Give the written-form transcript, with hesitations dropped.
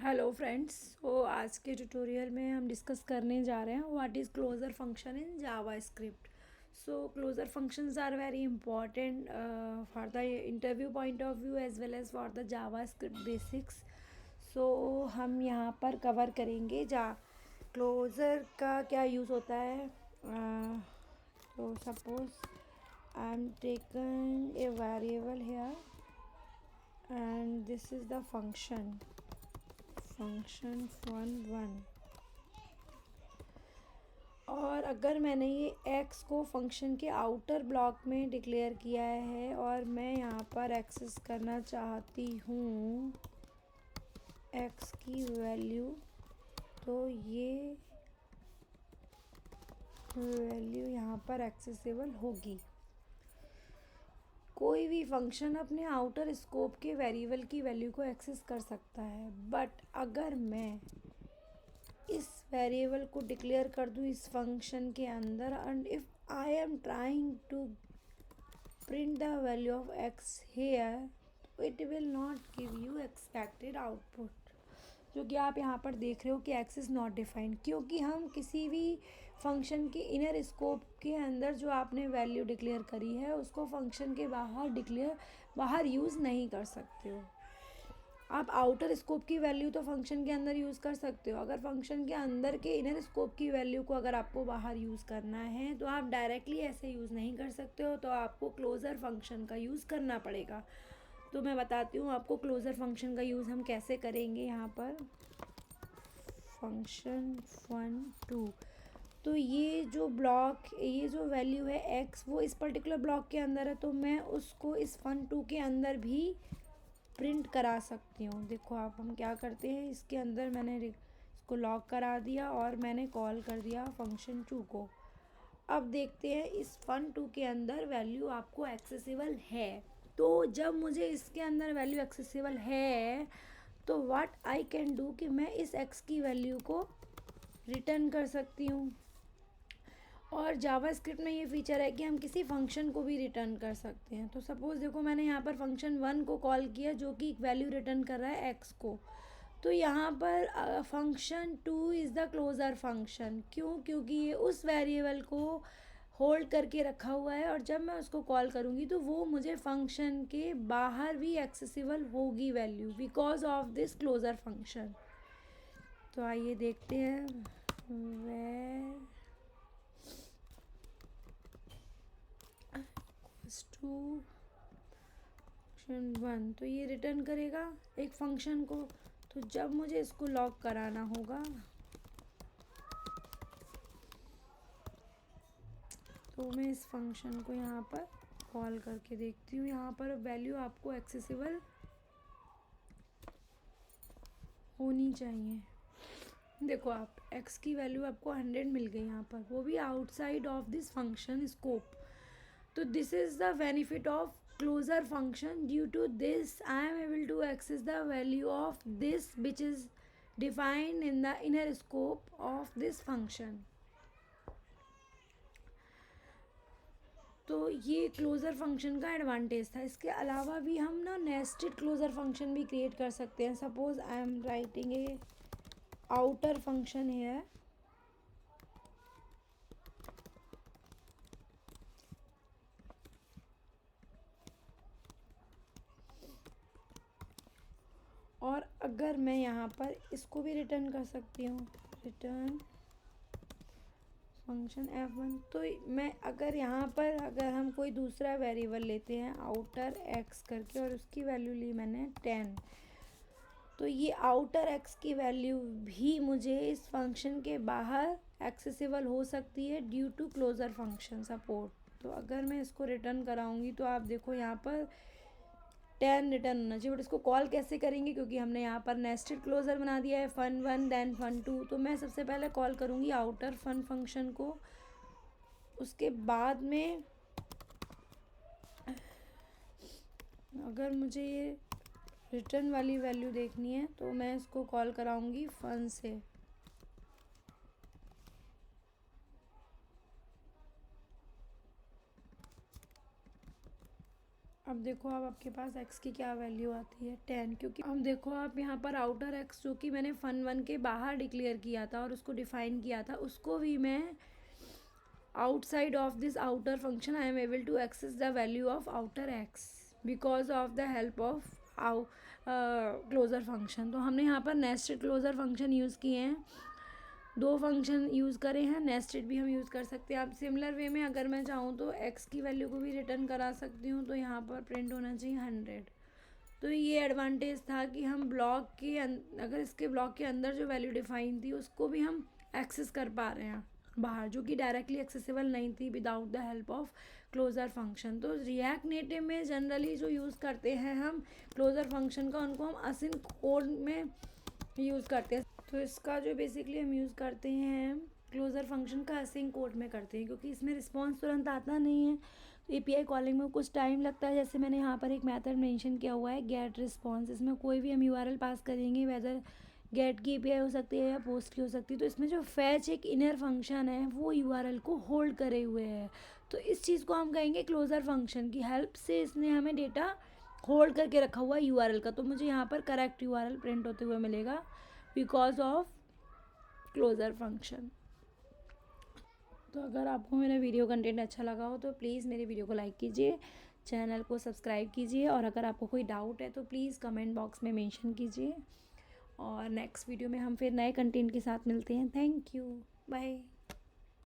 Hello friends. तो आज के ट्यूटोरियल में हम डिस्कस करने जा रहे हैं what is closure function in JavaScript. So closure functions are very important for the interview point of view as well as for the JavaScript basics. So हम यहाँ पर कवर करेंगे क्लोजर का क्या यूज़ होता है। तो suppose I am taken a variable here and this is the function fun1 और अगर मैंने ये x को फंक्शन के आउटर ब्लॉक में डिक्लेयर किया है और मैं यहाँ पर एक्सेस करना चाहती हूँ x की वैल्यू, तो ये वैल्यू यहाँ पर एक्सेसिबल होगी। कोई भी फंक्शन अपने आउटर स्कोप के वेरिएबल की वैल्यू को एक्सेस कर सकता है, बट अगर मैं इस वेरिएबल को डिक्लेयर कर दूँ इस फंक्शन के अंदर and if I am trying to print the value of X here it will not give you expected output, जो कि आप यहाँ पर देख रहे हो कि एक्स इज़ नॉट डिफाइंड, क्योंकि हम किसी भी फंक्शन के इनर स्कोप के अंदर जो आपने वैल्यू डिक्लेयर करी है उसको फंक्शन के बाहर यूज़ नहीं कर सकते हो। आप आउटर स्कोप की वैल्यू तो फंक्शन के अंदर यूज़ कर सकते हो, अगर फंक्शन के अंदर के इनर स्कोप की वैल्यू को अगर आपको बाहर यूज़ करना है तो आप डायरेक्टली ऐसे यूज़ नहीं कर सकते हो, तो आपको क्लोजर फंक्शन का यूज़ करना पड़ेगा। तो मैं बताती हूँ आपको क्लोजर फंक्शन का यूज़ हम कैसे करेंगे। यहाँ पर फंक्शन fun2, तो ये जो वैल्यू है x वो इस पर्टिकुलर ब्लॉक के अंदर है, तो मैं उसको इस fun2 के अंदर भी प्रिंट करा सकती हूँ। देखो आप हम क्या करते हैं, इसके अंदर मैंने इसको लॉक करा दिया और मैंने कॉल कर दिया फंक्शन2 को। अब देखते हैं इस fun2 के अंदर वैल्यू आपको एक्सेसिबल है, तो जब मुझे इसके अंदर वैल्यू एक्सेसिबल है तो व्हाट आई कैन डू कि मैं इस x की वैल्यू को रिटर्न कर सकती हूँ। और जावा स्क्रिप्ट में ये फीचर है कि हम किसी फंक्शन को भी रिटर्न कर सकते हैं। तो सपोज़ देखो मैंने यहाँ पर फंक्शन1 को कॉल किया जो कि एक वैल्यू रिटर्न कर रहा है x को, तो यहाँ पर फंक्शन2 इज़ द क्लोज़र फंक्शन। क्यों? क्योंकि ये उस वेरिएबल को होल्ड करके रखा हुआ है और जब मैं उसको कॉल करूँगी तो वो मुझे फंक्शन के बाहर भी एक्सेसिबल होगी value because of this closure function. तो आइए देखते हैं टू फंक्शन1, तो ये रिटर्न करेगा एक फंक्शन को। तो जब मुझे इसको लॉक कराना होगा तो मैं इस फंक्शन को यहाँ पर कॉल करके देखती हूँ, यहाँ पर वैल्यू आपको एक्सेसिबल होनी चाहिए। देखो आप x की वैल्यू आपको 100 मिल गई यहाँ पर, वो भी outside of this function scope. तो this is the benefit of closure function. Due to this I am able to access the value of this which is defined in the inner scope of this function. तो ये closure function का advantage था। इसके अलावा भी हम ना nested closure function भी क्रिएट कर सकते हैं। Suppose I am writing a outer function है और अगर मैं यहाँ पर इसको भी रिटर्न कर सकती हूँ, रिटर्न फंक्शन f1। तो मैं अगर यहाँ पर अगर हम कोई दूसरा वेरिएबल लेते हैं आउटर x करके और उसकी वैल्यू ली मैंने 10, तो ये आउटर x की वैल्यू भी मुझे इस फंक्शन के बाहर एक्सेसिबल हो सकती है due to closure function support. तो अगर मैं इसको रिटर्न कराऊंगी तो आप देखो यहाँ पर 10 रिटर्न होना चाहिए, बट इसको कॉल कैसे करेंगे क्योंकि हमने यहाँ पर नेस्टेड क्लोजर बना दिया है fun1 देन fun2। तो मैं सबसे पहले कॉल करूँगी आउटर फन फंक्शन को, उसके बाद में अगर मुझे ये रिटर्न वाली वैल्यू देखनी है तो मैं इसको कॉल कराऊंगी फन से। अब देखो आप आपके पास x की क्या वैल्यू आती है 10, क्योंकि अब देखो आप यहाँ पर आउटर x जो कि मैंने fun1 के बाहर डिक्लेयर किया था और उसको डिफाइन किया था, उसको भी मैं outside of this outer function I am able to access the value of outer x because of the help of closure function। तो हमने यहाँ पर nested closure function यूज़ किए हैं, दो फंक्शन यूज़ करे हैं, नेस्टेड भी हम यूज़ कर सकते हैं। अब सिमिलर वे में अगर मैं चाहूँ तो x की वैल्यू को भी रिटर्न करा सकती हूँ, तो यहाँ पर प्रिंट होना चाहिए 100। तो ये एडवांटेज था कि हम ब्लॉक के अगर इसके ब्लॉक के अंदर जो वैल्यू डिफाइन थी उसको भी हम एक्सेस कर पा रहे हैं बाहर, जो कि डायरेक्टली एक्सेसिबल नहीं थी without the help of closure function. तो रिएक्ट नेटिव में जनरली जो यूज़ करते हैं हम क्लोजर फंक्शन का, उनको हम असिन कोड में यूज़ करते हैं। तो इसका जो बेसिकली हम यूज़ करते हैं क्लोजर फंक्शन का असिंक कोड में करते हैं, क्योंकि इसमें रिस्पॉन्स तुरंत आता नहीं है, तो एपीआई कॉलिंग में कुछ टाइम लगता है। जैसे मैंने यहाँ पर एक मेथड मेंशन किया हुआ है गेट रिस्पॉन्स, इसमें कोई भी हम यूआरएल पास करेंगे, वेदर गेट की एपीआई हो सकती है या पोस्ट की हो सकती है। तो इसमें जो फैच एक इनर फंक्शन है वो यूआरएल को होल्ड करे हुए है, तो इस चीज़ को हम कहेंगे क्लोजर फंक्शन की हेल्प से इसने हमें डेटा होल्ड करके रखा हुआ है यूआरएल का। तो मुझे यहाँ पर करेक्ट यूआरएल प्रिंट होते हुए मिलेगा बिकॉज ऑफ क्लोजर फंक्शन। तो अगर आपको मेरा वीडियो कंटेंट अच्छा लगा हो तो प्लीज़ मेरे वीडियो को लाइक कीजिए, चैनल को सब्सक्राइब कीजिए, और अगर आपको कोई डाउट है तो प्लीज़ कमेंट बॉक्स में मेंशन कीजिए। और नेक्स्ट वीडियो में हम फिर नए कंटेंट के साथ मिलते हैं। Thank you, bye.